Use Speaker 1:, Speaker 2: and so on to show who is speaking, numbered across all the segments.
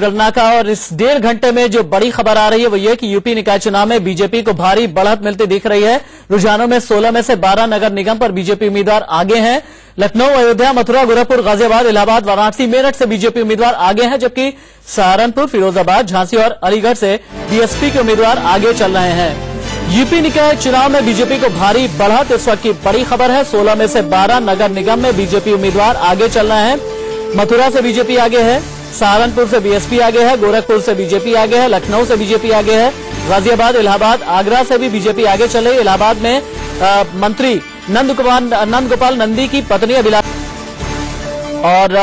Speaker 1: रलनाका और इस 1.5 घंटे में जो बड़ी खबर आ रही है वो ये कि यूपी निकाय चुनाव में बीजेपी को भारी बढ़त मिलती दिख रही है। रुझानों में 16 में से 12 नगर निगम पर बीजेपी उम्मीदवार आगे हैं। लखनऊ, अयोध्या, मथुरा, गोरखपुर, गाजियाबाद, इलाहाबाद, वाराणसी, मेरठ से बीजेपी उम्मीदवार आगे हैं, जबकि सहारनपुर, फिरोजाबाद, झांसी और अलीगढ़ से बीएसपी के उम्मीदवार आगे चल रहे हैं। यूपी निकाय चुनाव में बीजेपी को भारी बढ़त इस वक्त की बड़ी खबर है। 16 में से 12 नगर निगम में बीजेपी उम्मीदवार आगे चल रहे हैं। मथुरा से बीजेपी आगे है, सहारनपुर से बीएसपी आगे है, गोरखपुर से बीजेपी आगे है, लखनऊ से बीजेपी आगे है, गाजियाबाद, इलाहाबाद, आगरा से भी बीजेपी आगे चल रही है। इलाहाबाद में मंत्री नंदगोपाल नंदी की पत्नी और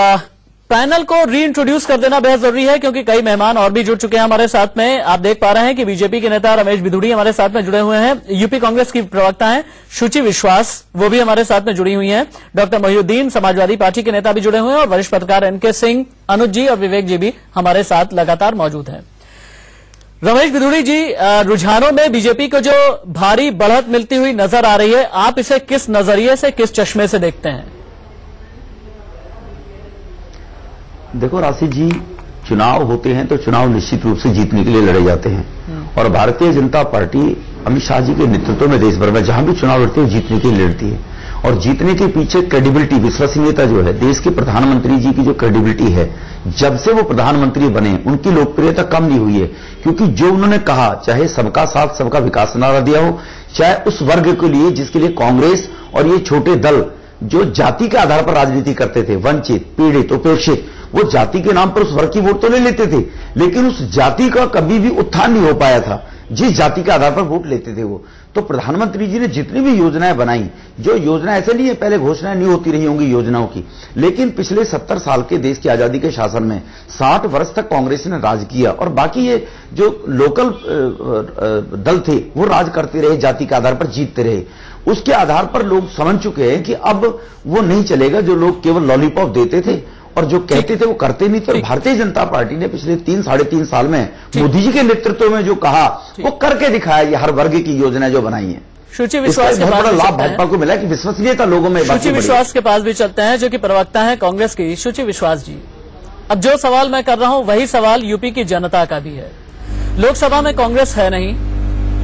Speaker 1: पैनल को रीइंट्रोड्यूस कर देना बेहद जरूरी है क्योंकि कई मेहमान और भी जुड़ चुके हैं हमारे साथ में। आप देख पा रहे हैं कि बीजेपी के नेता रमेश बिधूड़ी हमारे साथ में जुड़े हुए हैं। यूपी कांग्रेस की प्रवक्ता हैं शुचि विश्वास, वो भी हमारे साथ में जुड़ी हुई हैं। डॉक्टर मोहिउद्दीन समाजवादी पार्टी के नेता भी जुड़े हुए हैं और वरिष्ठ पत्रकार एनके सिंह, अनुज जी और विवेक जी भी हमारे साथ लगातार मौजूद हैं। रमेश बिधूड़ी जी, रुझानों में बीजेपी को जो भारी बढ़त मिलती हुई नजर आ रही है, आप इसे किस नजरिए से, किस चश्मे से देखते हैं?
Speaker 2: देखो राशि जी, चुनाव होते हैं तो चुनाव निश्चित रूप से जीतने के लिए लड़े जाते हैं और भारतीय जनता पार्टी अमित शाह जी के नेतृत्व में देश भर में जहां भी चुनाव लड़ती है जीतने के लिए लड़ती है और जीतने के पीछे क्रेडिबिलिटी, विश्वसनीयता जो है, देश के प्रधानमंत्री जी की जो क्रेडिबिलिटी है, जब से वो प्रधानमंत्री बने उनकी लोकप्रियता कम नहीं हुई है क्योंकि जो उन्होंने कहा, चाहे सबका साथ सबका विकास नारा दिया हो, चाहे उस वर्ग के लिए जिसके लिए कांग्रेस और ये छोटे दल जो जाति के आधार पर राजनीति करते थे, वंचित, पीड़ित, उपेक्षित, वो जाति के नाम पर उस वर्ग की वोट तो ले लेते थे लेकिन उस जाति का कभी भी उत्थान नहीं हो पाया था जिस जाति के आधार पर वोट लेते थे वो। तो प्रधानमंत्री जी ने जितनी भी योजनाएं बनाई, जो योजना ऐसे नहीं है पहले घोषणाएं नहीं होती रही होंगी योजनाओं की, लेकिन पिछले 70 साल के देश की आजादी के शासन में 60 वर्ष तक कांग्रेस ने राज किया और बाकी ये जो लोकल दल थे वो राज करते रहे, जाति के आधार पर जीतते रहे। उसके आधार पर लोग समझ चुके हैं कि अब वो नहीं चलेगा जो लोग केवल लॉलीपॉप देते थे और जो कहते थे वो करते नहीं थे। और भारतीय जनता पार्टी ने पिछले 3-3.5 साल में मोदी जी के नेतृत्व में जो कहा वो करके दिखाया। ये हर वर्ग की योजना जो बनाई है,
Speaker 1: शुचि विश्वास के
Speaker 2: बहुत बड़ा लाभ भाजपा को मिला कि विश्वसनीयता लोगों में।
Speaker 1: शुचि विश्वास के पास भी चलते हैं जो कि प्रवक्ता है कांग्रेस की। शुचि विश्वास जी, अब जो सवाल मैं कर रहा हूं वही सवाल यूपी की जनता का भी है। लोकसभा में कांग्रेस है नहीं,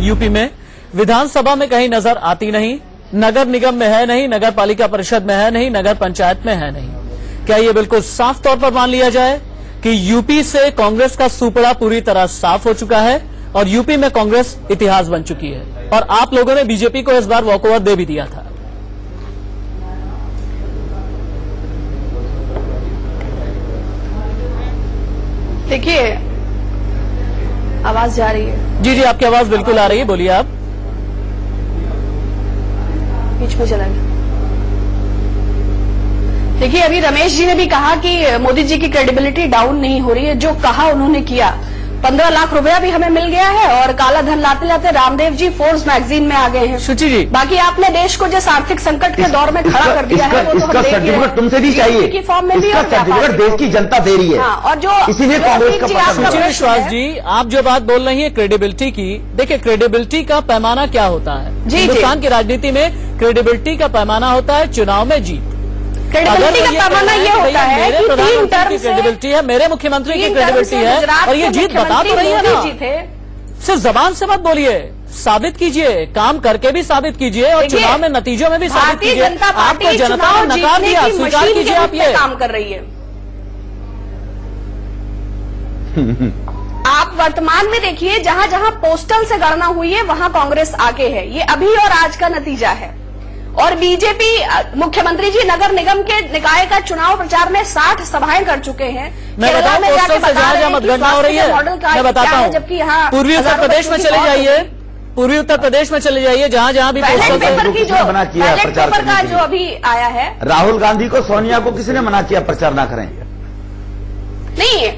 Speaker 1: यूपी में विधानसभा में कहीं नजर आती नहीं, नगर निगम में है नहीं, नगर पालिका परिषद में है नहीं, नगर पंचायत में है नहीं। क्या ये बिल्कुल साफ तौर पर मान लिया जाए कि यूपी से कांग्रेस का सुपड़ा पूरी तरह साफ हो चुका है और यूपी में कांग्रेस इतिहास बन चुकी है और आप लोगों ने बीजेपी को इस बार वॉकओवर दे भी दिया था?
Speaker 3: देखिए, आवाज जा रही है?
Speaker 1: जी जी, आपकी आवाज बिल्कुल आ रही है, बोलिए आप।
Speaker 3: बीच में चला गया। देखिए, अभी रमेश जी ने भी कहा कि मोदी जी की क्रेडिबिलिटी डाउन नहीं हो रही है। जो कहा उन्होंने किया। 15 लाख रुपया भी हमें मिल गया है और काला धन लाते लाते रामदेव जी फोर्ब्स मैगजीन में आ गए हैं।
Speaker 1: शुचि जी,
Speaker 3: बाकी आपने देश को जिस आर्थिक संकट के दौर में खड़ा कर दिया है वो तो हम देख रहे हैं।
Speaker 2: तुमसे भी चाहिए
Speaker 3: की फॉर्म में भी
Speaker 2: इसका सर्टिफिकेट देश की जनता दे रही है।
Speaker 3: और जो
Speaker 2: इसीलिए कांग्रेस का
Speaker 1: शुचि विश्वास जी, आप जो बात बोल रही है क्रेडिबिलिटी की, देखिए क्रेडिबिलिटी का पैमाना क्या होता है? हिंदुस्तान की राजनीति में क्रेडिबिलिटी का पैमाना होता है चुनाव में जीत।
Speaker 3: क्रेडिबिलिटी का पैमाना ये होता है कि 3 टर्म
Speaker 1: की क्रेडिबिलिटी है, मेरे मुख्यमंत्री की क्रेडिबिलिटी है और ये जीत बता तो रही है ना। सिर्फ जबान से मत बोलिए, साबित कीजिए, काम करके भी साबित कीजिए और चुनाव में नतीजों में भी साबित कीजिए। आपको जनता ने नकार दिया, स्वीकार कीजिए आप ये
Speaker 3: काम कर रही है। आप वर्तमान में देखिए, जहां जहां पोस्टल से गणना हुई है वहां कांग्रेस आगे है। ये अभी और आज का नतीजा है। और बीजेपी मुख्यमंत्री जी नगर निगम के निकाय का चुनाव प्रचार में 60 सभाएं कर चुके हैं।
Speaker 1: मैं बताऊं, पोस्टल से जहां मतगणना हो रही है, मैं बताता हूं,
Speaker 3: जबकि यहाँ
Speaker 1: पूर्वी उत्तर प्रदेश में चले जाइए, पूर्वी उत्तर प्रदेश में चले जाइए, जहां जहां भी
Speaker 3: पोस्टल पेपर की जो पेपर का जो अभी आया है।
Speaker 2: राहुल गांधी को, सोनिया को किसी ने मना किया प्रचार ना करें?
Speaker 3: नहीं,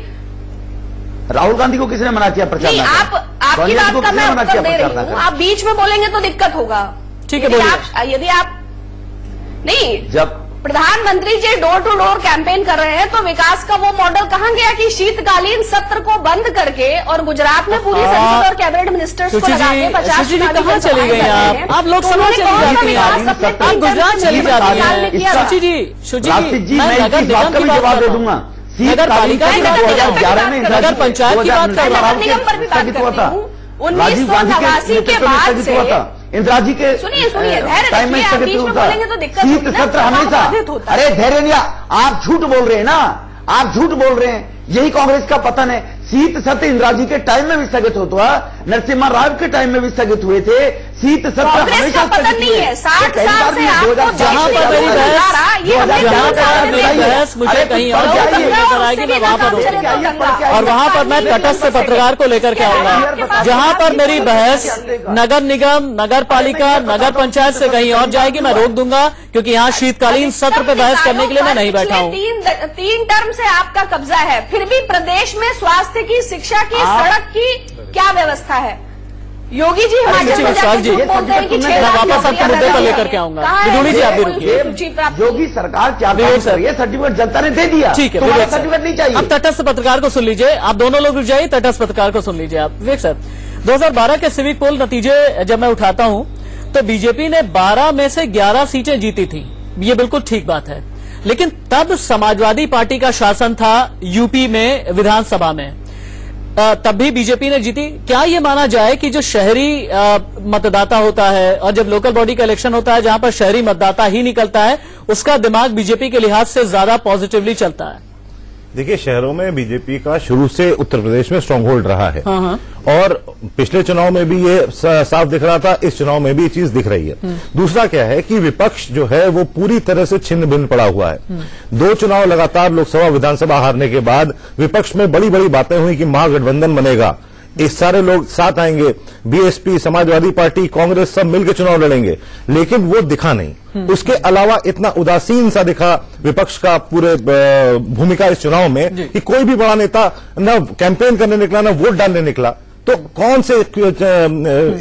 Speaker 2: राहुल गांधी को किसने मना किया प्रचार?
Speaker 3: आपकी बात का मैं उत्तर दे रही हूँ, आप बीच में बोलेंगे तो दिक्कत होगा।
Speaker 1: ठीक है,
Speaker 3: यदि आप नहीं,
Speaker 2: जब
Speaker 3: प्रधानमंत्री जी डोर टू डोर कैंपेन कर रहे हैं तो विकास का वो मॉडल कहां गया कि शीतकालीन सत्र को बंद करके और गुजरात में पूरी संसद और कैबिनेट मिनिस्टर्स को लगा के 50
Speaker 1: कहां चली गई आप लोकसभा चली जाती हैं, आप गुजरात चली जाती हैं। शुचि जी,
Speaker 2: मैं इस बात का भी जवाब दे दूंगा।
Speaker 1: नगर पालिका की बात कर रहा हूं,
Speaker 2: 2011 में
Speaker 1: नगर पंचायत की बात कर रहा हूं,
Speaker 3: नगर निगम पर भी बात करती हूं। 1989 के बाद से
Speaker 2: इंदिरा जी के
Speaker 3: सुनिए
Speaker 2: टाइम में स्थगित हुआ था। शीत सत्र हमेशा, अरे धैर्य नहीं, आप झूठ बोल रहे हैं ना, आप झूठ बोल रहे हैं, यही कांग्रेस का पतन है। शीत सत्र इंदिरा जी के टाइम में भी स्थगित होता, नरसिम्हा राव के टाइम में भी स्थगित हुए थे। शीत सत्र हमेशा
Speaker 3: पतन नहीं है, 60 साल से आपको
Speaker 1: जहां पर मेरी बहस मुझे कहीं और नजर आएगी, मैं वहां पर रोकूंगा और वहां पर मैं तटस्थ पत्रकार को लेकर के आऊंगा। जहां पर मेरी बहस नगर निगम, नगर पालिका, नगर पंचायत से कहीं और जाएगी, मैं रोक दूंगा, क्योंकि यहाँ शीतकालीन सत्र पे बहस करने के लिए मैं नहीं बैठा हूँ।
Speaker 3: तीन टर्म से आपका कब्जा है, फिर भी प्रदेश में स्वास्थ्य की, शिक्षा की, सड़क की क्या व्यवस्था है? योगी जी हिमाचल में जाकर झूठ बोलते हैं कि 6 लाख
Speaker 1: वापस आपके मुद्दे पर लेकर के आऊंगा। बिजूड़ी जी आप भी रुकिए।
Speaker 2: योगी सरकार क्या कर रही है? सर्टिफिकेट जनता ने दे दिया,
Speaker 1: ठीक है,
Speaker 2: सर्टिफिकेट नहीं चाहिए।
Speaker 1: अब तटस्थ पत्रकार को सुन लीजिए, आप दोनों लोग रुक जाइए, तटस्थ पत्रकार को सुन लीजिए। आप विवेक सर, 2012 के सिविक पोल नतीजे जब मैं उठाता हूं तो बीजेपी ने 12 में से 11 सीटें जीती थी, ये बिल्कुल ठीक बात है, लेकिन तब समाजवादी पार्टी का शासन था यूपी में विधानसभा में, तब भी बीजेपी ने जीती। क्या ये माना जाए कि जो शहरी मतदाता होता है और जब लोकल बॉडी का इलेक्शन होता है जहां पर शहरी मतदाता ही निकलता है, उसका दिमाग बीजेपी के लिहाज से ज्यादा पॉजिटिवली चलता है?
Speaker 4: देखिए, शहरों में बीजेपी का शुरू से उत्तर प्रदेश में स्ट्रांग होल्ड रहा है और पिछले चुनाव में भी ये साफ दिख रहा था, इस चुनाव में भी ये चीज दिख रही है। दूसरा क्या है कि विपक्ष जो है वो पूरी तरह से छिन्न भिन्न पड़ा हुआ है। 2 चुनाव लगातार लोकसभा विधानसभा हारने के बाद विपक्ष में बड़ी बड़ी बातें हुई कि महागठबंधन बनेगा, इस सारे लोग साथ आएंगे, बीएसपी, समाजवादी पार्टी, कांग्रेस सब मिलकर चुनाव लड़ेंगे, लेकिन वो दिखा नहीं। उसके अलावा इतना उदासीन सा दिखा विपक्ष का पूरे भूमिका इस चुनाव में कि कोई भी बड़ा नेता न कैंपेन करने निकला, न वोट डालने निकला। तो कौन से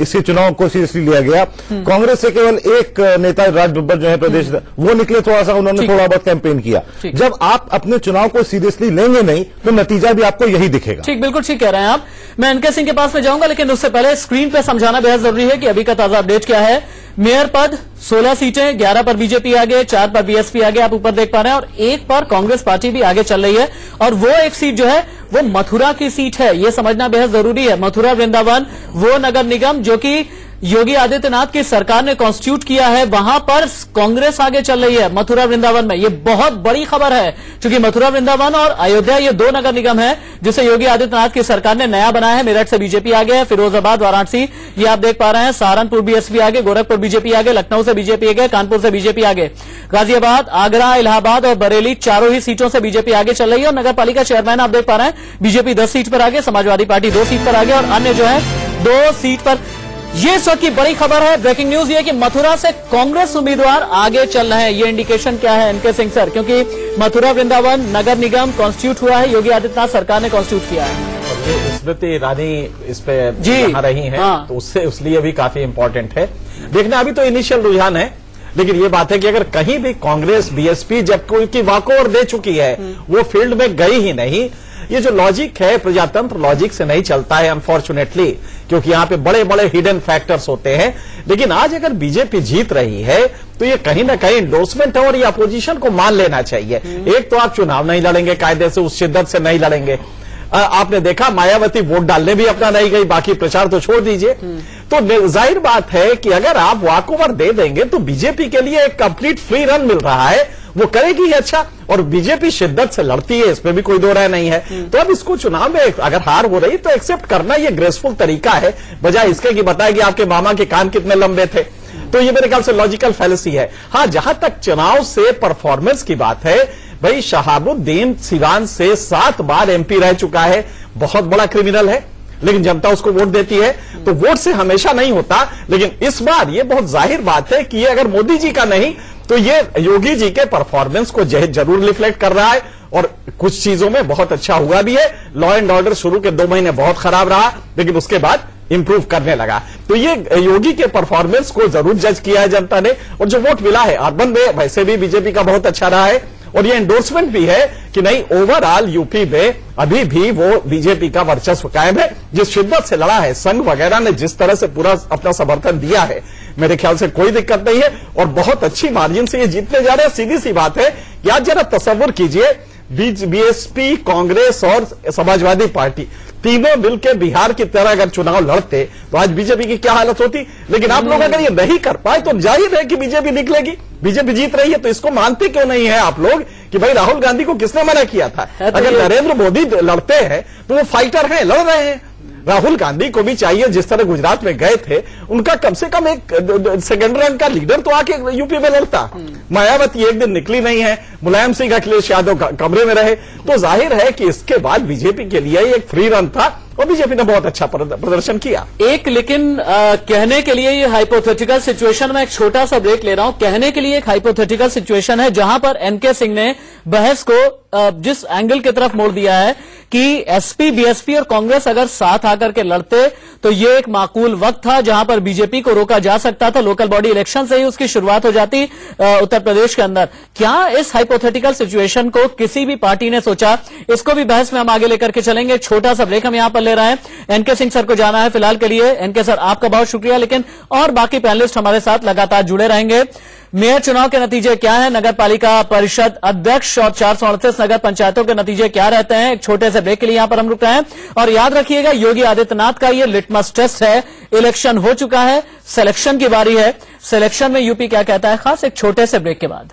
Speaker 4: इसी चुनाव को सीरियसली लिया गया? कांग्रेस से केवल एक नेता राज बब्बर जो है प्रदेश, वो निकले, थोड़ा सा उन्होंने थोड़ा बहुत कैंपेन किया। जब आप अपने चुनाव को सीरियसली लेंगे नहीं तो नतीजा भी आपको यही दिखेगा।
Speaker 1: ठीक, बिल्कुल ठीक कह रहे हैं आप। मैं एनके सिंह के पास में जाऊंगा, लेकिन उससे पहले स्क्रीन पे समझाना बेहद जरूरी है कि अभी का ताजा अपडेट क्या है। मेयर पद 16 सीटें, 11 पर बीजेपी आगे, 4 पर बीएसपी आगे, आप ऊपर देख पा रहे हैं, और 1 पर कांग्रेस पार्टी भी आगे चल रही है। और वो एक सीट जो है वो मथुरा की सीट है, ये समझना बेहद जरूरी है। मथुरा वृंदावन वो नगर निगम जो कि योगी आदित्यनाथ की सरकार ने कॉन्स्टिट्यूट किया है, वहां पर कांग्रेस आगे चल रही है मथुरा वृंदावन में। ये बहुत बड़ी खबर है, क्योंकि मथुरा वृंदावन और अयोध्या ये 2 नगर निगम है जिसे योगी आदित्यनाथ की सरकार ने नया बनाया है। मेरठ से बीजेपी आगे है, फिरोजाबाद, वाराणसी ये आप देख पा रहे हैं, सहारनपुर बीएसपी आगे, गोरखपुर बीजेपी आगे, लखनऊ से बीजेपी आगे, कानपुर से बीजेपी आगे, गाजियाबाद, आगरा, इलाहाबाद और बरेली चारों ही सीटों से बीजेपी आगे चल रही है। और नगर पालिका चेयरमैन आप देख पा रहे हैं, बीजेपी 10 सीट पर आगे, समाजवादी पार्टी 2 सीट पर आगे और अन्य जो है 2 सीट पर। ये इस वक्त की बड़ी खबर है, ब्रेकिंग न्यूज ये कि मथुरा से कांग्रेस उम्मीदवार आगे चल रहे हैं। ये इंडिकेशन क्या है एनके सिंह सर? क्योंकि मथुरा वृंदावन नगर निगम कॉन्स्टिट्यूट हुआ है, योगी आदित्यनाथ सरकार ने कॉन्स्टिट्यूट किया है।
Speaker 5: स्मृति ईरानी इस पे यहाँ रही हैं, तो उससे उसलिए भी काफी इंपॉर्टेंट है। देखना अभी तो इनिशियल रुझान है, लेकिन ये बात है कि अगर कहीं भी कांग्रेस, बीएसपी जब कोई की वॉकओवर दे चुकी है, वो फील्ड में गई ही नहीं। ये जो लॉजिक है, प्रजातंत्र लॉजिक से नहीं चलता है अनफॉर्चुनेटली, क्योंकि यहाँ पे बड़े बड़े हिडन फैक्टर्स होते हैं। लेकिन आज अगर बीजेपी जीत रही है तो ये कहीं ना कहीं एंडोर्समेंट है और ये अपोजिशन को मान लेना चाहिए। एक तो आप चुनाव नहीं लड़ेंगे कायदे से, उस शिद्दत से नहीं लड़ेंगे। आपने देखा मायावती वोट डालने भी अपना नहीं गई, बाकी प्रचार तो छोड़ दीजिए। तो जाहिर बात है कि अगर आप वॉकओवर दे देंगे तो बीजेपी के लिए एक कंप्लीट फ्री रन मिल रहा है, वो करेगी अच्छा, और बीजेपी शिद्दत से लड़ती है, इसमें भी कोई दो राय नहीं है। तो अब इसको चुनाव में अगर हार हो रही तो एक्सेप्ट करना ये ग्रेसफुल तरीका है, बजाय इसके कि बताए कि आपके मामा के कान कितने लंबे थे। तो ये मेरे ख्याल से लॉजिकल फैलेसी है। हाँ, जहां तक चुनाव से परफॉर्मेंस की बात है, भाई शहाबुद्दीन सिवान से 7 बार एमपी रह चुका है, बहुत बड़ा क्रिमिनल है, लेकिन जनता उसको वोट देती है। तो वोट से हमेशा नहीं होता, लेकिन इस बार ये बहुत जाहिर बात है कि ये अगर मोदी जी का नहीं तो ये योगी जी के परफॉर्मेंस को जरूर रिफ्लेक्ट कर रहा है, और कुछ चीजों में बहुत अच्छा हुआ भी है। लॉ एंड ऑर्डर शुरू के 2 महीने बहुत खराब रहा, लेकिन उसके बाद इंप्रूव करने लगा। तो ये योगी के परफॉर्मेंस को जरूर जज किया है जनता ने, और जो वोट मिला है अर्बन में वैसे भी बीजेपी का बहुत अच्छा रहा है, और ये एंडोर्समेंट भी है कि नहीं, ओवरऑल यूपी में अभी भी वो बीजेपी का वर्चस्व कायम है। जिस शिद्दत से लड़ा है, संघ वगैरह ने जिस तरह से पूरा अपना समर्थन दिया है, मेरे ख्याल से कोई दिक्कत नहीं है, और बहुत अच्छी मार्जिन से ये जीतने जा रहे हैं। सीधी सी बात है कि आज जरा तसव्वुर कीजिए, बीएसपी, कांग्रेस और समाजवादी पार्टी तीनों मिलकर बिहार की तरह अगर चुनाव लड़ते तो आज बीजेपी की क्या हालत होती। लेकिन आप लोग अगर ये नहीं कर पाए तो जाहिर है कि बीजेपी निकलेगी। बीजेपी जीत रही है तो इसको मानते क्यों नहीं है आप लोग कि भाई राहुल गांधी को किसने मना किया था? अगर नरेंद्र मोदी लड़ते हैं तो वो फाइटर हैं, लड़ रहे हैं। राहुल गांधी को भी चाहिए, जिस तरह गुजरात में गए थे, उनका कम से कम एक सेकंड रैंक का लीडर तो आके यूपी में लड़ता। मायावती एक दिन निकली नहीं है, मुलायम सिंह, अखिलेश यादव कमरे में रहे, तो जाहिर है कि इसके बाद बीजेपी के लिए एक फ्री रन था और बीजेपी ने बहुत अच्छा प्रदर्शन किया।
Speaker 1: लेकिन कहने के लिए ये हाइपोथेटिकल सिचुएशन में एक छोटा सा ब्रेक ले रहा हूं। कहने के लिए एक हाइपोथेटिकल सिचुएशन है जहां पर एनके सिंह ने बहस को जिस एंगल की तरफ मोड़ दिया है कि एसपी, बीएसपी और कांग्रेस अगर साथ आकर के लड़ते तो ये एक माकूल वक्त था जहां पर बीजेपी को रोका जा सकता था। लोकल बॉडी इलेक्शन से ही उसकी शुरुआत हो जाती उत्तर प्रदेश के अंदर। क्या इस हाइपोथेटिकल सिचुएशन को किसी भी पार्टी ने सोचा? इसको भी बहस में हम आगे लेकर के चलेंगे। छोटा सा ब्रेक हम यहां पर ले रहे हैं। एनके सिंह सर को जाना है फिलहाल के लिए। एनके सर, आपका बहुत शुक्रिया। लेकिन और बाकी पैनलिस्ट हमारे साथ लगातार जुड़े रहेंगे। मेयर चुनाव के नतीजे क्या हैं? नगर पालिका परिषद अध्यक्ष और 438 नगर पंचायतों के नतीजे क्या रहते हैं? एक छोटे से ब्रेक के लिए यहां पर हम रुक रहे हैं। और याद रखिएगा, योगी आदित्यनाथ का ये लिटमस टेस्ट है। इलेक्शन हो चुका है, सिलेक्शन की बारी है। सिलेक्शन में यूपी क्या कहता है, खास एक छोटे से ब्रेक के बाद।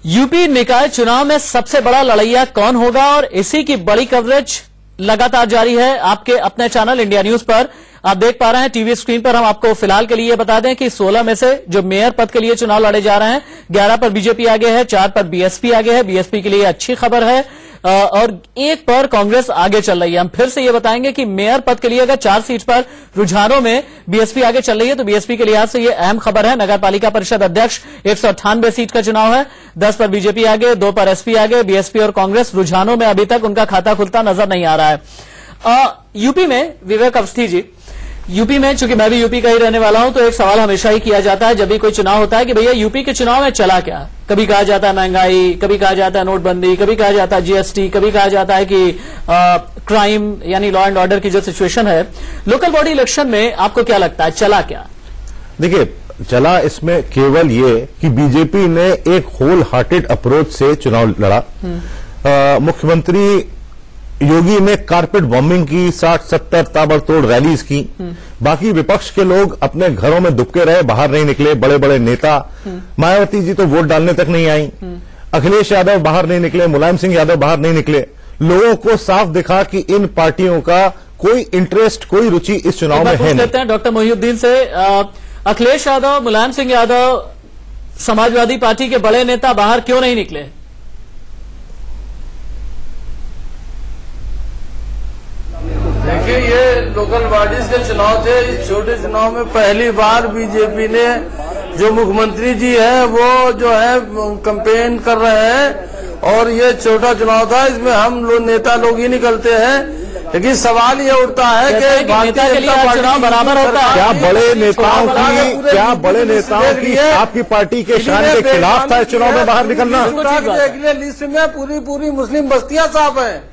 Speaker 1: यूपी निकाय चुनाव में सबसे बड़ा लड़ैया कौन होगा, और इसी की बड़ी कवरेज लगातार जारी है आपके अपने चैनल इंडिया न्यूज पर। आप देख पा रहे हैं टीवी स्क्रीन पर। हम आपको फिलहाल के लिए बता दें कि 16 में से जो मेयर पद के लिए चुनाव लड़े जा रहे हैं, 11 पर बीजेपी आगे है, 4 पर बीएसपी आगे है। बीएसपी के लिए अच्छी खबर है और 1 पर कांग्रेस आगे चल रही है। हम फिर से ये बताएंगे कि मेयर पद के लिए अगर 4 सीट पर रुझानों में बीएसपी आगे चल रही है तो बीएसपी के लिहाज से ये अहम खबर है। नगर पालिका परिषद अध्यक्ष 198 सीट का चुनाव है। 10 पर बीजेपी आगे, 2 पर एसपी आगे। बीएसपी और कांग्रेस रुझानों में अभी तक उनका खाता खुलता नजर नहीं आ रहा है। यूपी में विवेक अवस्थी जी, यूपी में चूंकि मैं भी यूपी का ही रहने वाला हूं तो एक सवाल हमेशा ही किया जाता है जब भी कोई चुनाव होता है कि भैया यूपी के चुनाव में चला क्या। कभी कहा जाता है महंगाई, कभी कहा जाता है नोटबंदी, कभी कहा जाता है जीएसटी, कभी कहा जाता है कि क्राइम यानी लॉ एंड ऑर्डर की जो सिचुएशन है। लोकल बॉडी इलेक्शन में आपको क्या लगता है, चला क्या?
Speaker 4: देखिए, चला इसमें केवल ये कि बीजेपी ने एक होल हार्टेड अप्रोच से चुनाव लड़ा। मुख्यमंत्री योगी ने कारपेट बॉम्बिंग की, 60-70 ताबड़तोड़ रैलीज की। बाकी विपक्ष के लोग अपने घरों में दुबके रहे, बाहर नहीं निकले। बड़े बड़े नेता, मायावती जी तो वोट डालने तक नहीं आई, अखिलेश यादव बाहर नहीं निकले, मुलायम सिंह यादव बाहर नहीं निकले। लोगों को साफ दिखा कि इन पार्टियों का कोई इंटरेस्ट, कोई रुचि इस चुनाव में है नहीं।
Speaker 1: डॉक्टर मोहिउद्दीन से, अखिलेश यादव, मुलायम सिंह यादव, समाजवादी पार्टी के बड़े नेता बाहर क्यों नहीं निकले?
Speaker 6: देखिए, ये लोकल बॉडीज के चुनाव थे। इस छोटे चुनाव में पहली बार बीजेपी ने, जो मुख्यमंत्री जी है वो जो है कैंपेन कर रहे हैं और ये छोटा चुनाव था। इसमें हम लोग नेता लोग ही निकलते हैं। लेकिन सवाल ये उठता है कि
Speaker 1: भारतीय जनता पार्टी चुनाव बराबर होता है।
Speaker 4: क्या बड़े नेताओं की आपकी पार्टी के शान के खिलाफ था इस चुनाव में बाहर निकलना?
Speaker 6: देखिए, लिस्ट में पूरी मुस्लिम बस्तियां साफ है।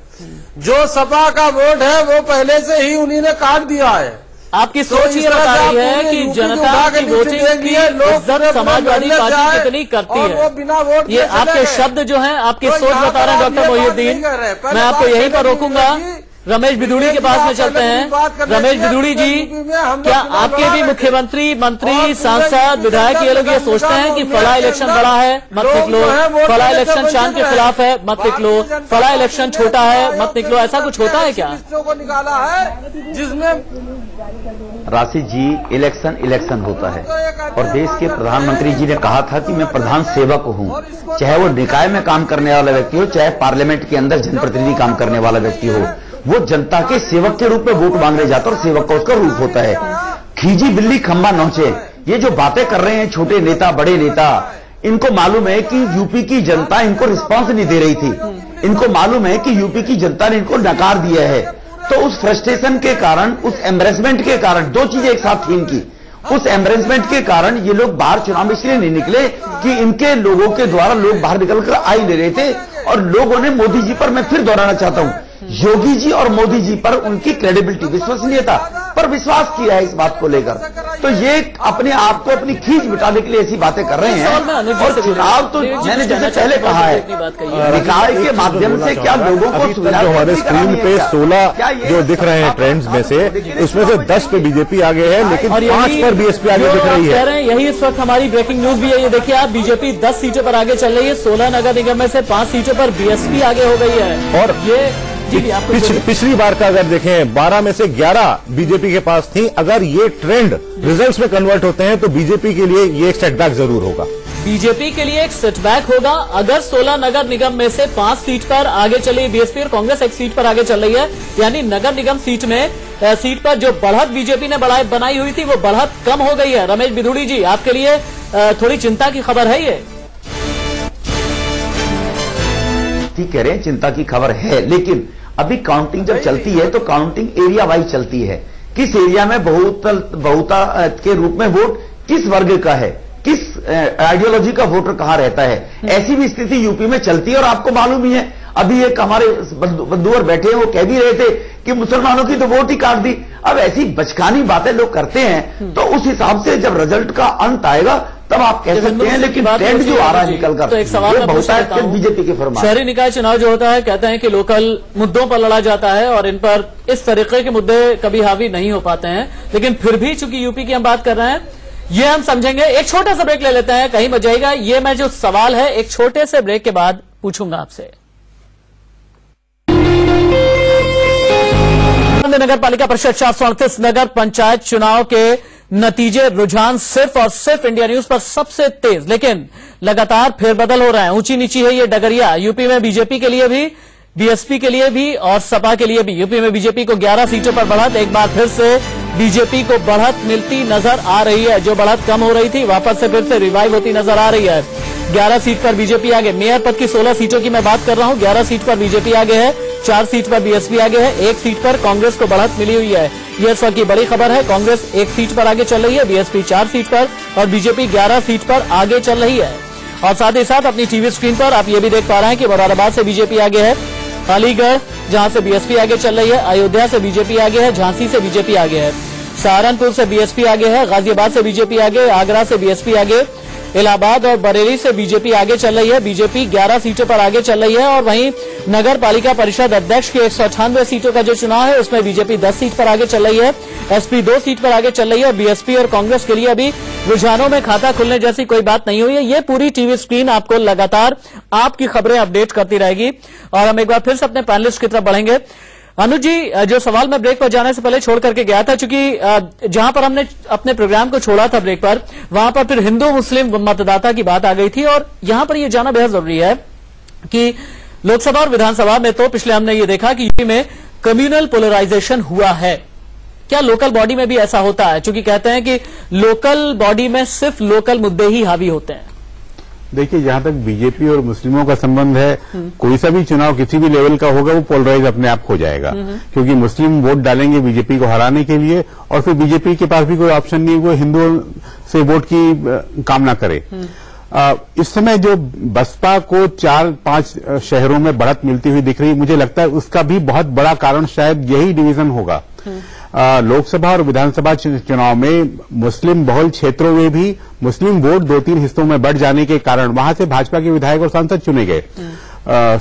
Speaker 6: जो सपा का वोट है वो पहले से ही उन्हीं ने काट दिया है।
Speaker 1: आपकी सोच ये बता रही है कि जनता की वोटिंग की इज्जत समाजवादी पार्टी कितनी करती है।
Speaker 6: वो बिना वोट
Speaker 1: ये आपके शब्द जो हैं, आपकी सोच बता रहे हैं डॉक्टर मोहिउद्दीन। मैं आपको यहीं पर रोकूंगा। रमेश बिदुड़ी के पास में चलते हैं। रमेश बिदुड़ी जी, क्या आपके भी मुख्यमंत्री, मंत्री, सांसद, विधायक ये लोग ये सोचते हैं कि फला इलेक्शन बड़ा है, मत निकलो, फला इलेक्शन शांत के खिलाफ है, मत निकलो, फला इलेक्शन छोटा है, मत निकलो, ऐसा कुछ होता है क्या?
Speaker 6: को निकाला है जिसमें
Speaker 2: राशि जी, इलेक्शन होता है और देश के प्रधानमंत्री जी ने कहा था कि मैं प्रधान सेवक हूं। चाहे वो निकाय में काम करने वाला व्यक्ति हो, चाहे पार्लियामेंट के अंदर जनप्रतिनिधि काम करने वाला व्यक्ति हो, वो जनता के सेवक के रूप में वोट मांगने जाता है और सेवक का उसका रूप होता है। खींची बिल्ली खंबा नोचे, ये जो बातें कर रहे हैं छोटे नेता, बड़े नेता, इनको मालूम है कि यूपी की जनता इनको रिस्पांस नहीं दे रही थी। इनको मालूम है कि यूपी की जनता ने इनको नकार दिया है। तो उस फ्रस्ट्रेशन के कारण, उस एम्बरेसमेंट के कारण, दो चीजें एक साथ थी इनकी। उस एम्बरेसमेंट के कारण ये लोग बाहर चुनाव में इसलिए नहीं निकले कि इनके लोगों के द्वारा लोग बाहर निकलकर आ ही नहीं रहे थे। और लोगों ने मोदी जी पर, मैं फिर दोहराना चाहता हूं, योगी जी और मोदी जी पर उनकी क्रेडिबिलिटी, विश्वसनीयता पर विश्वास किया है इस बात को लेकर। तो ये अपने आप को अपनी खींच बिटाने के लिए ऐसी बातें कर रहे हैं। और चुनाव तो मैंने जैसे पहले कहा है, निकाय के माध्यम से क्या लोगों को सुविधा।
Speaker 4: जो हमारे स्क्रीन पे 16 जो दिख रहे हैं ट्रेंड्स में से, उसमें से 10 पे बीजेपी आगे है, लेकिन 5 पर बीएसपी आगे दिख रही है।
Speaker 1: यही इस वक्त हमारी ब्रेकिंग न्यूज भी है। ये देखिए आप, बीजेपी 10 सीटों पर आगे चल रही है। 16 नगर निगम में से 5 सीटों पर बीएसपी आगे हो गई है।
Speaker 4: और ये पिछली बार का अगर देखें 12 में से 11 बीजेपी के पास थी। अगर ये ट्रेंड रिजल्ट्स में कन्वर्ट होते हैं तो बीजेपी के लिए ये एक सेटबैक जरूर होगा।
Speaker 1: बीजेपी के लिए एक सेटबैक होगा अगर 16 नगर निगम में से 5 सीट पर आगे चली बीएसपी और कांग्रेस 1 सीट पर आगे चल रही है। यानी नगर निगम सीट पर जो बढ़त बीजेपी ने बनाई हुई थी वो बढ़त कम हो गई है। रमेश बिधूड़ी जी, आपके लिए थोड़ी चिंता की खबर है ये?
Speaker 2: ठीक कह रहे हैं, चिंता की खबर है, लेकिन अभी काउंटिंग जब चलती है तो काउंटिंग एरिया वाइज चलती है। किस एरिया में बहुता के रूप में वोट किस वर्ग का है, किस आइडियोलॉजी का वोटर कहां रहता है, ऐसी भी स्थिति यूपी में चलती है। और आपको मालूम ही है, अभी एक हमारे बंधुवर बैठे हैं, वो कह भी रहे थे कि मुसलमानों की तो वोट ही काट दी। अब ऐसी बचकानी बातें लोग करते हैं, तो उस हिसाब से जब रिजल्ट का अंत आएगा तब आप कह सकते हैं। लेकिन ट्रेंड जो आ रहा है निकलकर,
Speaker 1: तो एक सवाल
Speaker 2: बीजेपी के फरमान।
Speaker 1: शहरी निकाय चुनाव जो होता है, कहते हैं कि लोकल मुद्दों पर लड़ा जाता है और इन पर इस तरीके के मुद्दे कभी हावी नहीं हो पाते हैं। लेकिन फिर भी चूंकि यूपी की हम बात कर रहे हैं, ये हम समझेंगे। एक छोटा सा ब्रेक ले लेते हैं, कहीं मत जाइएगा। ये मैं जो सवाल है एक छोटे से ब्रेक के बाद पूछूंगा आपसे। नगर पालिका परिषद 438 नगर पंचायत चुनाव के नतीजे, रुझान सिर्फ और सिर्फ इंडिया न्यूज पर सबसे तेज, लेकिन लगातार फेरबदल हो रहे हैं। ऊंची नीची है ये डगरिया। यूपी में बीजेपी के लिए भी, बीएसपी के लिए भी और सपा के लिए भी। यूपी में बीजेपी को 11 सीटों पर बढ़त, एक बार फिर से बीजेपी को बढ़त मिलती नजर आ रही है। जो बढ़त कम हो रही थी वापस से फिर से रिवाइव होती नजर आ रही है। 11 सीट पर बीजेपी आगे। मेयर पद की 16 सीटों की मैं बात कर रहा हूं। 11 सीट पर बीजेपी आगे है, 4 सीट पर बीएसपी आगे है, 1 सीट पर कांग्रेस को बढ़त मिली हुई है। यह इस वक्त की बड़ी खबर है। कांग्रेस 1 सीट पर आगे चल रही है, बीएसपी 4 सीट पर और बीजेपी 11 सीट पर आगे चल रही है। और साथ ही साथ अपनी टीवी स्क्रीन पर आप ये भी देख पा रहे हैं कि मुरादाबाद से बीजेपी आगे है, अलीगढ़ जहां से बीएसपी आगे चल रही है, अयोध्या से बीजेपी आगे है, झांसी से बीजेपी आगे है, सहारनपुर से बीएसपी आगे है, गाजियाबाद से बीजेपी आगे, आगरा से बीएसपी आगे, इलाहाबाद और बरेली से बीजेपी आगे चल रही है। बीजेपी 11 सीटों पर आगे चल रही है। और वहीं नगर पालिका परिषद अध्यक्ष की 198 सीटों का जो चुनाव है उसमें बीजेपी 10 सीट पर आगे चल रही है, एसपी 2 सीट पर आगे चल रही है और बीएसपी और कांग्रेस के लिए अभी रुझानों में खाता खुलने जैसी कोई बात नहीं हुई है। ये पूरी टीवी स्क्रीन आपको लगातार आपकी खबरें अपडेट करती रहेगी। और हम एक बार फिर से अपने पैनलिस्ट की तरफ बढ़ेंगे। अनुज जी, जो सवाल मैं ब्रेक पर जाने से पहले छोड़ करके गया था, चूंकि जहां पर हमने अपने प्रोग्राम को छोड़ा था ब्रेक पर, वहां पर फिर हिंदू मुस्लिम मतदाता की बात आ गई थी। और यहां पर यह जानना बेहद जरूरी है कि लोकसभा और विधानसभा में तो पिछले हमने ये देखा कि यूपी में कम्युनल पोलराइजेशन हुआ है। क्या लोकल बॉडी में भी ऐसा होता है? चूंकि कहते हैं कि लोकल बॉडी में सिर्फ लोकल मुद्दे ही हावी होते हैं।
Speaker 7: देखिए, जहां तक बीजेपी और मुस्लिमों का संबंध है, कोई सा भी चुनाव किसी भी लेवल का होगा वो पोलराइज अपने आप हो जाएगा, क्योंकि मुस्लिम वोट डालेंगे बीजेपी को हराने के लिए और फिर बीजेपी के पास भी कोई ऑप्शन नहीं, वो हिंदुओं से वोट की कामना करे। इस समय जो बसपा को 4-5 शहरों में बढ़त मिलती हुई दिख रही है, मुझे लगता है उसका भी बहुत बड़ा कारण शायद यही डिवीजन होगा। लोकसभा और विधानसभा चुनाव में मुस्लिम बहुल क्षेत्रों में भी मुस्लिम वोट 2-3 हिस्सों में बढ़ जाने के कारण वहां से भाजपा के विधायक और सांसद चुने गए।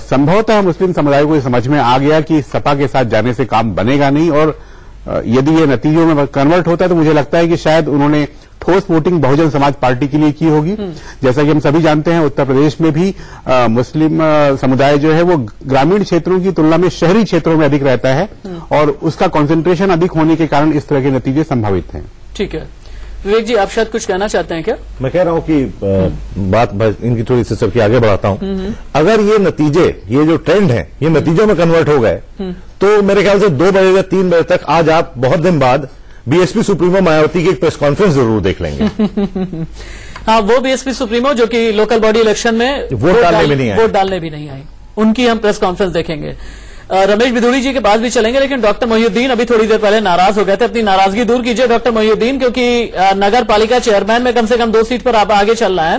Speaker 7: संभवतः मुस्लिम समुदाय को समझ में आ गया कि सपा के साथ जाने से काम बनेगा नहीं, और यदि ये नतीजों में कन्वर्ट होता है तो मुझे लगता है कि शायद उन्होंने ठोस वोटिंग बहुजन समाज पार्टी के लिए की होगी। जैसा कि हम सभी जानते हैं, उत्तर प्रदेश में भी मुस्लिम समुदाय जो है वो ग्रामीण क्षेत्रों की तुलना में शहरी क्षेत्रों में अधिक रहता है और उसका कंसंट्रेशन अधिक होने के कारण इस तरह के नतीजे संभावित हैं।
Speaker 1: ठीक है, विवेक जी, आप शायद कुछ कहना चाहते हैं क्या?
Speaker 4: मैं कह रहा हूं कि बात इनकी थोड़ी सी सबकी आगे बढ़ाता हूं। अगर ये नतीजे, ये जो ट्रेंड है, ये नतीजों में कन्वर्ट हो गए तो मेरे ख्याल से 2 बजे या 3 बजे तक आज आप बहुत दिन बाद बीएसपी सुप्रीमो मायावती की एक प्रेस कॉन्फ्रेंस जरूर देख लेंगे।
Speaker 1: हाँ, वो बीएसपी सुप्रीमो जो कि लोकल बॉडी इलेक्शन में वोट डालने भी नहीं आई, उनकी हम प्रेस कॉन्फ्रेंस देखेंगे। रमेश बिधूड़ी जी के पास भी चलेंगे, लेकिन डॉक्टर मोहिउद्दीन अभी थोड़ी देर पहले नाराज हो गए थे। अपनी नाराजगी दूर कीजिए डॉक्टर मोहिउद्दीन, क्योंकि नगर पालिका चेयरमैन में कम से कम 2 सीट पर आप आगे चल रहा है।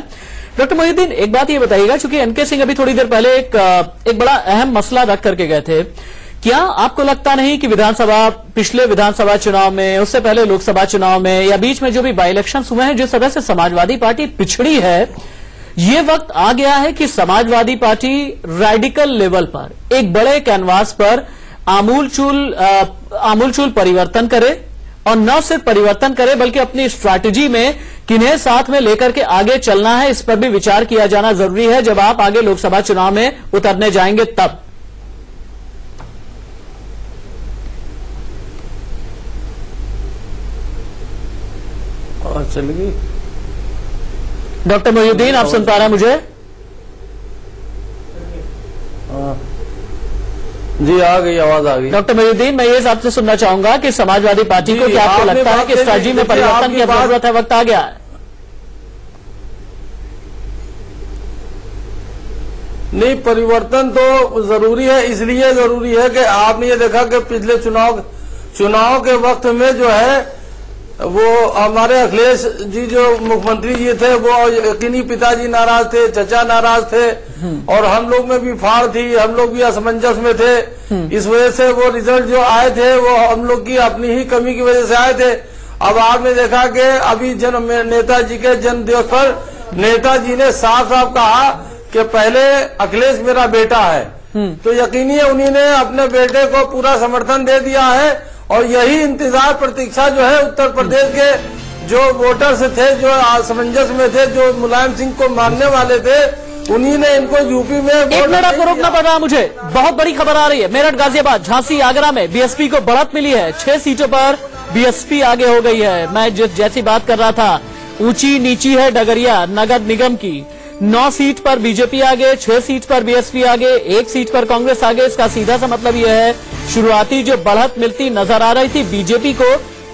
Speaker 1: डॉक्टर मोहिउद्दीन, एक बात ये बताइएगा, चूंकि एनके सिंह अभी थोड़ी देर पहले एक बड़ा अहम मसला रख करके गए थे क्या आपको लगता नहीं कि विधानसभा, पिछले विधानसभा चुनाव में, उससे पहले लोकसभा चुनाव में या बीच में जो भी बाई इलेक्शन हुए हैं, जिस तरह से समाजवादी पार्टी पिछड़ी है, ये वक्त आ गया है कि समाजवादी पार्टी रेडिकल लेवल पर, एक बड़े कैनवास पर आमूलचूल परिवर्तन करे, और न सिर्फ परिवर्तन करे बल्कि अपनी स्ट्रैटेजी में किन्हें साथ में लेकर के आगे चलना है, इस पर भी विचार किया जाना जरूरी है जब आप आगे लोकसभा चुनाव में उतरने जाएंगे तब।
Speaker 6: चल गई।
Speaker 1: डॉक्टर मोहिउद्दीन, आप सुन पा रहे हैं मुझे?
Speaker 6: जी आ गई, आवाज आ गई।
Speaker 1: डॉक्टर मोहिउद्दीन, मैं ये आपसे सुनना चाहूंगा कि समाजवादी पार्टी को क्या आपको लगता है कि स्ट्रैटेजी में परिवर्तन की जरूरत है, वक्त आ गया है?
Speaker 6: नहीं, परिवर्तन तो जरूरी है। इसलिए जरूरी है कि आपने ये देखा कि पिछले चुनाव के वक्त में जो है वो हमारे अखिलेश जी जो मुख्यमंत्री जी थे वो यकीनी पिताजी नाराज थे, चचा नाराज थे, और हम लोग में भी फाड़ थी, हम लोग भी असमंजस में थे। इस वजह से वो रिजल्ट जो आए थे वो हम लोग की अपनी ही कमी की वजह से आए थे। अब आपने देखा कि अभी नेताजी के जन्म दिवस पर नेताजी ने साफ साफ कहा कि पहले अखिलेश मेरा बेटा है, तो यकीनी है उन्होंने अपने बेटे को पूरा समर्थन दे दिया है। और यही इंतजार प्रतीक्षा जो है उत्तर प्रदेश के जो वोटर्स थे, जो असमंजस में थे, जो मुलायम सिंह को मानने वाले थे, उन्हीं ने इनको यूपी में।
Speaker 1: एक मिनट आपको रोकना पड़ रहा है मुझे, बहुत बड़ी खबर आ रही है। मेरठ, गाजियाबाद, झांसी, आगरा में बीएसपी को बढ़त मिली है। 6 सीटों पर बीएसपी आगे हो गई है। मैं जैसी बात कर रहा था, ऊंची नीची है डगरिया नगर निगम की। 9 सीट पर बीजेपी आगे, 6 सीट पर बीएसपी आगे, 1 सीट पर कांग्रेस आगे। इसका सीधा सा मतलब यह है, शुरुआती जो बढ़त मिलती नजर आ रही थी बीजेपी को,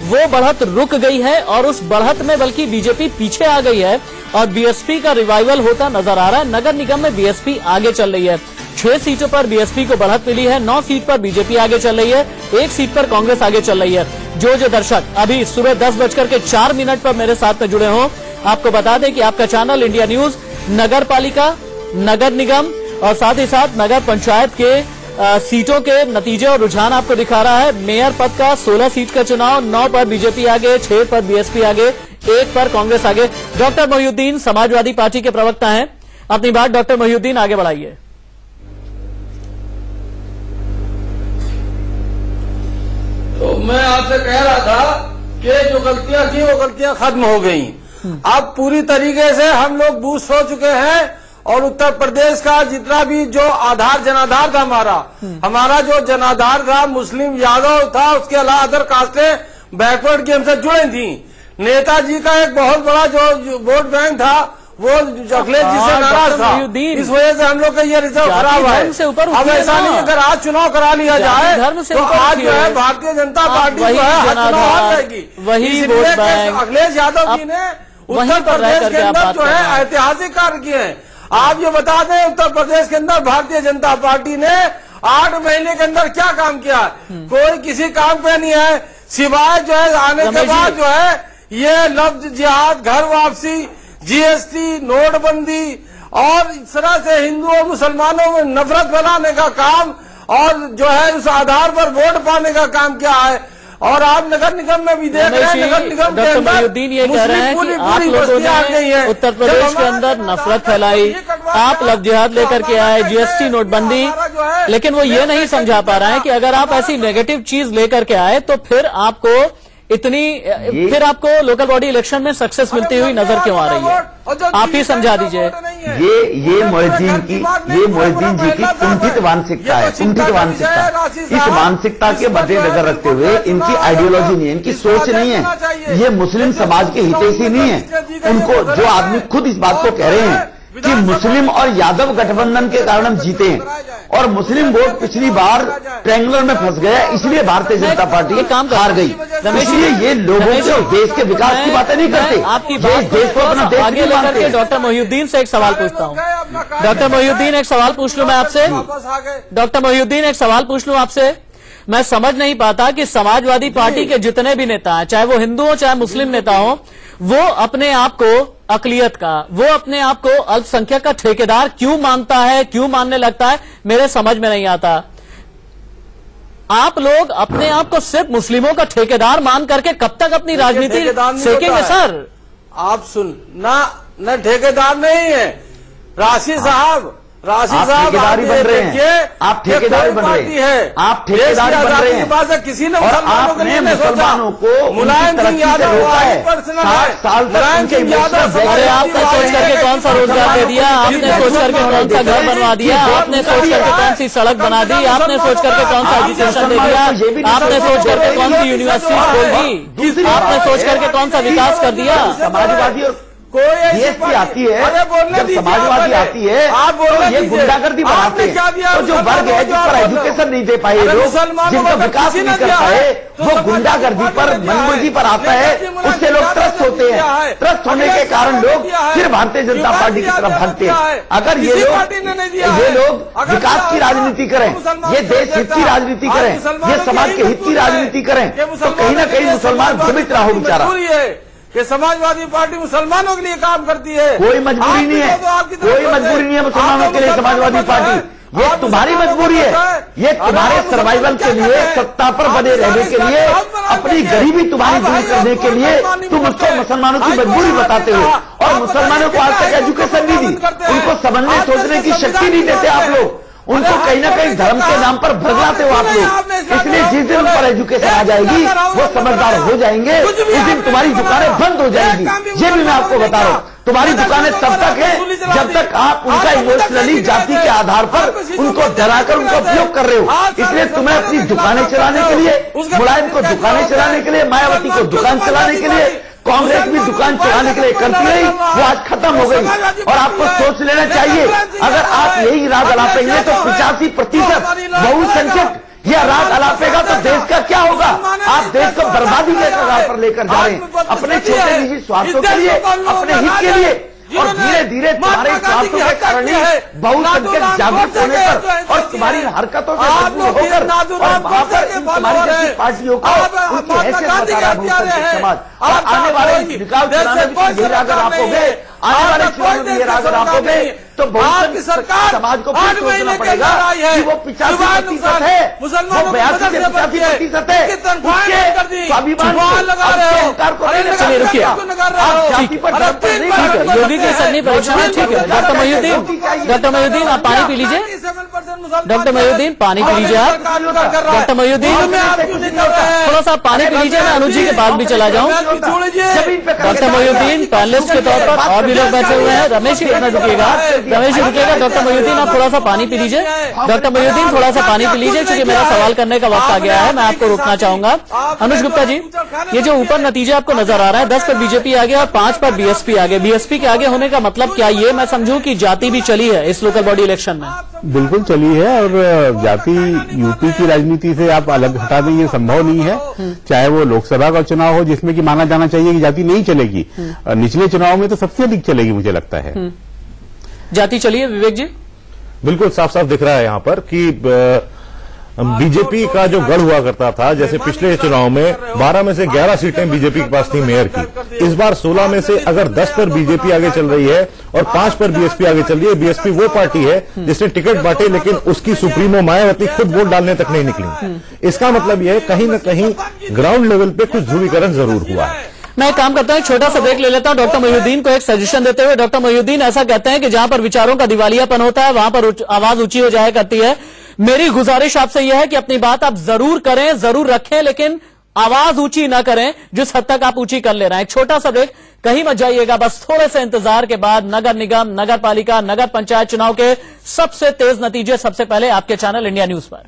Speaker 1: वो बढ़त रुक गई है, और उस बढ़त में बल्कि बीजेपी पीछे आ गई है और बीएसपी का रिवाइवल होता नजर आ रहा है। नगर निगम में बीएसपी आगे चल रही है। 6 सीटों पर बीएसपी को बढ़त मिली है, 9 सीट पर बीजेपी आगे चल रही है, 1 सीट पर कांग्रेस आगे चल रही है। जो दर्शक अभी सुबह 10:04 पर मेरे साथ में जुड़े हों, आपको बता दें कि आपका चैनल इंडिया न्यूज नगर पालिका, नगर निगम और साथ ही साथ नगर पंचायत के सीटों के नतीजे और रुझान आपको दिखा रहा है। मेयर पद का 16 सीट का चुनाव, 9 पर बीजेपी आगे, 6 पर बीएसपी आगे, 1 पर कांग्रेस आगे। डॉक्टर मोहिउद्दीन समाजवादी पार्टी के प्रवक्ता हैं, अपनी बात डॉक्टर मोहिउद्दीन आगे बढ़ाइए।
Speaker 6: तो मैं आपसे कह रहा था कि जो गलतियां थी वो गलतियां खत्म हो गई। अब पूरी तरीके से हम लोग बूस्ट हो चुके हैं, और उत्तर प्रदेश का जितना भी जो जनाधार था हमारा जो जनाधार था, मुस्लिम यादव था, उसके अलावा अदर कास्टें बैकवर्ड की हमसे जुड़ी थी। नेताजी का एक बहुत बड़ा जो वोट बैंक था वो अखिलेश जी से नाराज था, इस वजह से हम लोग का ये रिजल्ट खराब है। अब ऐसा नहीं, अगर आज चुनाव करा लिया जाए तो आज जो है भारतीय जनता पार्टी जो है चुनाव हार जाएगी। अखिलेश यादव जी ने उत्तर प्रदेश के अंदर जो है ऐतिहासिक कार्य किए हैं। आप ये बता दें, उत्तर प्रदेश के अंदर भारतीय जनता पार्टी ने 8 महीने के अंदर क्या काम किया? कोई किसी काम पे नहीं है, सिवाय जो है आने के बाद जो है ये लफ्ज जिहाद, घर वापसी, जीएसटी, नोटबंदी और इस तरह से हिंदुओं मुसलमानों में नफरत फैलाने का काम, और जो है उस आधार पर वोट पाने का काम क्या है। और आप नगर निगम में भी देख रहे हैं, नगर निगम के अंदर
Speaker 1: ये कह रहे हैं कि आप लोगों ने उत्तर प्रदेश के अंदर नफरत फैलाई, आप लव जिहाद लेकर के आए, जीएसटी, नोटबंदी, लेकिन वो ये नहीं समझा पा रहे हैं कि अगर आप ऐसी नेगेटिव चीज लेकर के आए तो फिर आपको फिर आपको लोकल बॉडी इलेक्शन में सक्सेस मिलती हुई नजर क्यों आ रही है? आप ही समझा दीजिए।
Speaker 2: ये मोहिउद्दीन जी की कुंठित मानसिकता है, कुंठित मानसिकता। इस मानसिकता के मद्देनजर रखते हुए इनकी आइडियोलॉजी नहीं है, इनकी सोच नहीं है, ये मुस्लिम समाज के हितैषी नहीं है। उनको जो आदमी खुद इस बात को कह रहे हैं कि मुस्लिम और यादव गठबंधन के कारण हम जीते हैं, और मुस्लिम वोट पिछली बार ट्रायंगुलर में फंस गया, इसलिए भारतीय जनता पार्टी हार गई। इसलिए ये लोगों से देश के विकास की बातें नहीं करते,
Speaker 1: आपकी देश को अपना देश आगे लेकर के। डॉक्टर मोहिउद्दीन से एक सवाल पूछता हूँ। डॉक्टर मोहिउद्दीन, एक सवाल पूछ लूं मैं आपसे। डॉक्टर मोहिउद्दीन, एक सवाल पूछ लूं आपसे। मैं समझ नहीं पाता कि समाजवादी पार्टी के जितने भी नेता हैं, चाहे वो हिंदू हो चाहे मुस्लिम नेता हो, वो अपने आप को अकलियत का, वो अपने आप को अल्पसंख्यक का ठेकेदार क्यों मानता है, क्यों मानने लगता है, मेरे समझ में नहीं आता। आप लोग अपने आप को सिर्फ मुस्लिमों का ठेकेदार मान करके कब तक अपनी राजनीति सेकेंगे सर?
Speaker 6: आप सुन न ठेकेदार नहीं है राशि साहब,
Speaker 2: ठेकेदार बन रहे हैं, आप ठेकेदार बन रहे हैं, आप ठेकेदार बन रहे हैं।
Speaker 6: किसी ने
Speaker 2: और आपने मुसलमानों को
Speaker 6: मुलायम सिंह यादव
Speaker 2: रोका है 60 साल तक उनके
Speaker 1: अरे आपने सोच करके कौन सा रोजगार दे दिया, आपने सोच करके कौन सा घर बनवा दिया, आपने सोच करके कौन सी सड़क बना दी, आपने सोच करके कौन सा एजुकेशन दे दिया, आपने सोच करके कौन सी यूनिवर्सिटी खोल दी, आपने सोच करके कौन सा विकास कर दिया?
Speaker 2: समाजवादी और बीएसपी आती है, जब समाजवादी आती है तो ये गुंडागर्दी बढ़ाते हैं। तो जो वर्ग है जिस पर एजुकेशन नहीं दे पाए लोग, जिनका विकास नहीं कर पाए, वो गुंडागर्दी पर मनमुर्गी पर आता है, उससे लोग त्रस्त होते हैं। त्रस्त होने के कारण लोग फिर भारतीय जनता पार्टी की तरफ भागते हैं। अगर ये लोग विकास की राजनीति करें, ये देश हित की राजनीति करें, ये समाज के हित की राजनीति करें, तो कहीं ना कहीं मुसलमान भ्रमित रहा हो बेचारा।
Speaker 6: कि समाजवादी पार्टी मुसलमानों के लिए काम करती है,
Speaker 2: कोई मजबूरी नहीं है, कोई मजबूरी नहीं है मुसलमानों के लिए समाजवादी पार्टी। ये तुम्हारी मजबूरी है, ये तुम्हारे सर्वाइवल के लिए, सत्ता पर बने रहने के लिए, अपनी गरीबी तुम्हारी दूर करने के लिए तुम उसको मुसलमानों की मजबूरी बताते हो। और मुसलमानों को आज तक एजुकेशन नहीं दी, उनको समझने सोचने की शक्ति नहीं देते आप लोग, उनको कहीं ना कहीं धर्म के नाम पर भरलाते हो आप लोग। इसलिए जिस दिन उन पर एजुकेशन आ जाएगी वो समझदार हो जाएंगे, उस दिन तुम्हारी दुकानें बंद हो जाएंगी। ये भी मैं आपको बता रहा हूँ, तुम्हारी दुकानें तब तक है जब तक आप उनका इमोशनली जाति के आधार पर उनको डराकर उनका उपयोग कर रहे हो। इसलिए तुम्हें अपनी दुकानें चलाने के लिए, मुलायम को दुकानें चलाने के लिए, मायावती को दुकान चलाने के लिए, कांग्रेस भी दुकान चलाने के लिए करती रही, वो आज खत्म हो गई। और आपको सोच लेना चाहिए, अगर आप यही राग अलापेंगे तो 85% बहुसंख्यक यह राग अलापेगा तो देश का क्या होगा? आप देश को बर्बादी के कगार पर लेकर जा रहे हैं, अपने छोटे निजी स्वार्थों के लिए, अपने हित के लिए। और धीरे धीरे तुम्हारे स्वार्थों के कारण ही बहुसंख्यक जागरूक होने पर और तुम्हारी हरकतों से मजबूर होकर और वहां पर तुम्हारी जैसी पार्टियों को उनकी हैसियत बता रहा बहुसंख्यक समाज। और आने वाले निकाल चुनाव में ये राग अलापोगे, आने वाले चुनाव में ये राग अलापोगे तो बहुसंख्यक समाज को फिर सोचना पड़ेगा कि वो 85% है, वो 82 से 85% है, उसके स्वाभिमान अहंकार को
Speaker 1: चलिए रुकिए,
Speaker 2: आप जाति पर नहीं।
Speaker 1: योगी के सन्नी परीक्षा में ठीक है। डॉक्टर मयूद्दीन आप पानी पी लीजिए, डॉक्टर मयूद्दीन पानी पी लीजिए आप, डॉक्टर मयूद्दीन थोड़ा सा पानी पी लीजिए, मैं अनुज जी के पास भी चला जाऊं। डॉक्टर मयूद्दीन पैनलिस्ट के तौर पर और भी लोग बैठे हुए हैं, रमेश जी रुकिएगा, रमेश जी रुकिएगा। डॉक्टर मयूद्दीन आप थोड़ा सा पानी पी लीजिए, डॉक्टर मयूद्दीन थोड़ा सा पानी पी लीजिए, क्योंकि मेरा सवाल करने का वक्त आ गया है, मैं आपको रोकना चाहूंगा। अनुज गुप्ता जी, ये जो ऊपर नतीजा आपको नजर आ रहा है, 10 पर बीजेपी आ गया और 5 पर बीएसपी आ गया, बीएसपी के आगे होने का मतलब क्या ये मैं समझूं कि जाति भी चली है इस लोकल बॉडी इलेक्शन में?
Speaker 7: बिल्कुल चली है, और जाति यूपी की राजनीति से आप अलग हटा दें ये संभव नहीं है। चाहे वो लोकसभा का चुनाव हो जिसमें कि माना जाना चाहिए कि जाति नहीं चलेगी, निचले चुनाव में तो सबसे अधिक चलेगी मुझे लगता है।
Speaker 1: जाति चली है विवेक जी?
Speaker 4: बिल्कुल साफ साफ दिख रहा है यहाँ पर कि बीजेपी का जो गढ़ हुआ करता था, जैसे पिछले चुनाव में 12 में से 11 सीटें बीजेपी के पास थी मेयर की, इस बार 16 में से अगर 10 पर बीजेपी आगे चल रही है और 5 पर बीएसपी आगे चल रही है। बीएसपी वो पार्टी है जिसने टिकट बांटे लेकिन उसकी सुप्रीमो मायावती खुद वोट डालने तक नहीं निकली। इसका मतलब यह है कहीं न कहीं ग्राउंड लेवल पे कुछ ध्रुवीकरण जरूर हुआ है।
Speaker 1: मैं एक काम करता हूं, छोटा सा ब्रेक ले लेता हूं, डॉक्टर मयूद्दीन को एक सजेशन देते हुए। डॉक्टर मयूद्दीन ऐसा कहते हैं कि जहां पर विचारों का दिवालियापन होता है वहां पर आवाज ऊंची हो जाया करती है। मेरी गुजारिश आपसे यह है कि अपनी बात आप जरूर करें, जरूर रखें, लेकिन आवाज ऊंची ना करें जिस हद तक आप ऊंची कर ले रहे हैं। एक छोटा सा ब्रेक, कहीं मत जाइएगा, बस थोड़े से इंतजार के बाद नगर निगम, नगर पालिका, नगर पंचायत चुनाव के सबसे तेज नतीजे सबसे पहले आपके चैनल इंडिया न्यूज पर।